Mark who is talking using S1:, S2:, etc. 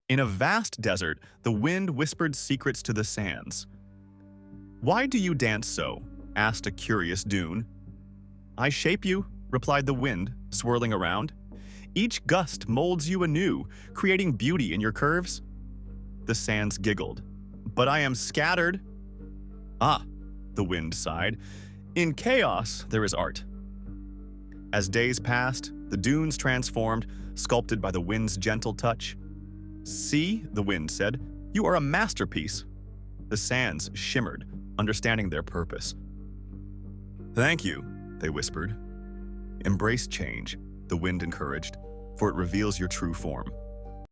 S1: In a vast desert, the wind whispered secrets to the sands. "Why do you dance so?" asked a curious dune. "I shape you," replied the wind, swirling around. "Each gust molds you anew, creating beauty in your curves." The sands giggled. "But I am scattered." "Ah," the wind sighed. "In chaos, there is art." As days passed, the dunes transformed, sculpted by the wind's gentle touch. "See," the wind said, "you are a masterpiece." The sands shimmered, understanding their purpose. "Thank you," they whispered. "Embrace change," the wind encouraged, "for it reveals your true form."